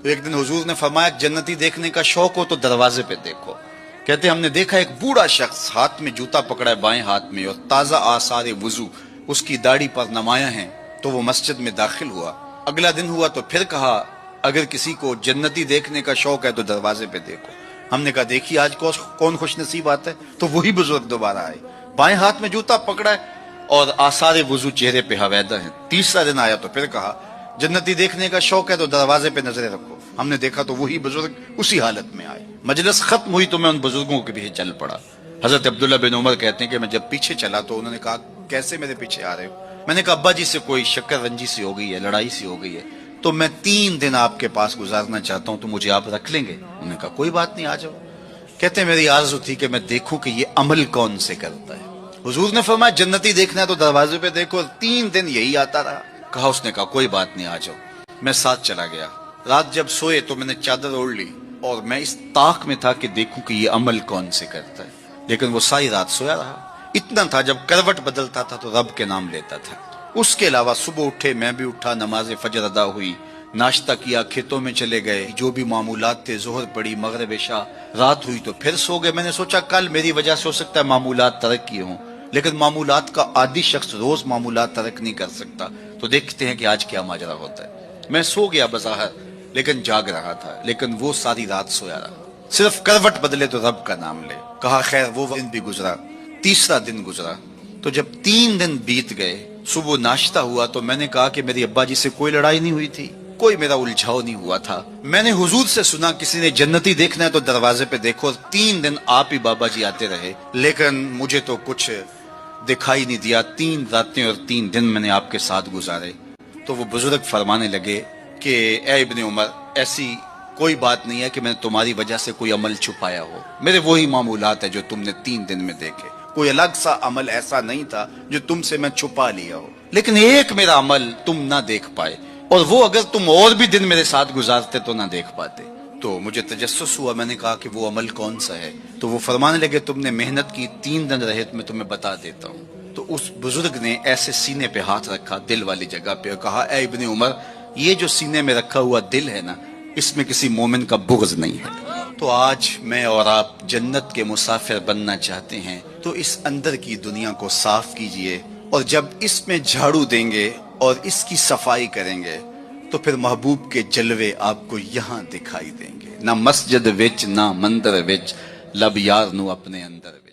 تو ایک دن حضور نے فرمایا جنتی دیکھنے کا شوق ہو تو دروازے پہ دیکھو. کہتے ہم نے دیکھا ایک بوڑھا شخص ہاتھ میں جوتا پکڑا ہے بائیں ہاتھ میں اور تازہ آثار وضو اس کی داڑھی پر نمایاں ہیں. تو وہ مسجد میں داخل ہوا. اگلا دن ہوا تو پھر کہا اگر کسی کو جنتی دیکھنے کا شوق ہے تو دروازے پہ دیکھو. ہم نے کہا دیکھیے آج کون خوش نصیب آتا ہے. تو وہی بزرگ دوبارہ آئے, بائیں ہاتھ میں جوتا پکڑا ہے اور آثار وضو چہرے پہ حویدہ ہیں. تیسرا دن آیا تو پھر کہا جنتی دیکھنے کا شوق ہے تو دروازے پہ نظریں رکھو. ہم نے دیکھا تو وہی بزرگ اسی حالت میں آئے. مجلس ختم ہوئی تو میں ان بزرگوں کے پیچھے چل پڑا. حضرت عبداللہ بن عمر کہتے ہیں کہ میں جب پیچھے چلا تو انہوں نے کہا کیسے میرے پیچھے آ رہے ہو. میں نے کہا ابا جی سے کوئی شکر رنجی سی ہو گئی ہے, لڑائی سی ہو گئی ہے, تو میں 3 دن آپ کے پاس گزارنا چاہتا ہوں, تو مجھے آپ رکھ لیں گے. انہوں نے کہا کوئی بات نہیں, آ جاؤ. کہتے ہیں میری آرزو تھی کہ میں دیکھوں کہ یہ عمل کون سے کرتا ہے. حضور نے فرمایا جنتی دیکھنا ہے تو دروازے پہ دیکھو. 3 دن یہی آتا رہا. کہا اس نے کہا کوئی بات نہیں, آ جاؤ. میں ساتھ چلا گیا. رات جب سوئے تو میں نے چادر اوڑھ لی اور میں اس طاق میں تھا کہ دیکھوں کہ یہ عمل کون سے کرتا ہے. لیکن وہ ساری رات سویا رہا. اتنا تھا جب کروٹ بدلتا تھا تو رب کے نام لیتا تھا. اس کے علاوہ صبح اٹھے, میں بھی اٹھا, نماز فجر ادا ہوئی, ناشتہ کیا, کھیتوں میں چلے گئے, جو بھی معمولات تھے ظہر پڑی, مغرب عشاء, رات ہوئی تو پھر سو گئے. میں نے سوچا کل میری وجہ سے ہو سکتا ہے معمولات ترک کیے ہوں, لیکن معمولات کا عادی شخص روز معمولات ترک نہیں کر سکتا. تو دیکھتے ہیں کہ آج کیا ماجرا ہوتا ہے. میں سو گیا بظاہر لیکن جاگ رہا تھا, لیکن وہ ساری رات سویا رہا. صرف کروٹ بدلے تو رب کا نام لے. کہا خیر وہ دن بھی گزرا. تیسرا دن گزرا تو جب 3 دن بیت گئے, صبح ناشتہ ہوا تو میں نے کہا کہ میری ابا جی سے کوئی لڑائی نہیں ہوئی تھی, کوئی میرا الجھاؤ نہیں ہوا تھا. میں نے حضور سے سنا کسی نے جنتی دیکھنا ہے تو دروازے پہ دیکھو. 3 دن آپ ہی بابا جی آتے رہے, لیکن مجھے تو کچھ دکھائی نہیں دیا. 3 راتیں اور 3 دن میں نے آپ کے ساتھ گزارے. تو وہ بزرگ فرمانے لگے کہ اے ابن عمر, ایسی کوئی بات نہیں ہے کہ میں نے تمہاری وجہ سے کوئی عمل چھپایا ہو. میرے وہی معمولات ہیں جو تم نے 3 دن میں دیکھے. کوئی الگ سا عمل ایسا نہیں تھا جو تم سے میں چھپا لیا ہو. لیکن ایک میرا عمل تم نہ دیکھ پائے, اور وہ اگر تم اور بھی دن میرے ساتھ گزارتے تو نہ دیکھ پاتے. تو مجھے تجسس ہوا. میں نے کہا کہ وہ عمل کون سا ہے. تو وہ فرمانے لگے تم نے محنت کی, 3 دن رہے, میں تمہیں بتا دیتا ہوں. تو اس بزرگ نے ایسے سینے پہ ہاتھ رکھا, دل والی جگہ پہ, اور کہا اے ابن عمر, یہ جو سینے میں رکھا ہوا دل ہے نا, اس میں کسی مومن کا بغض نہیں ہے. تو آج میں اور آپ جنت کے مسافر بننا چاہتے ہیں تو اس اندر کی دنیا کو صاف کیجئے, اور جب اس میں جھاڑو دیں گے اور اس کی صفائی کریں گے تو پھر محبوب کے جلوے آپ کو یہاں دکھائی دیں گے. نہ مسجد وچ نہ مندر وچ, لب یار نو اپنے اندر وچ.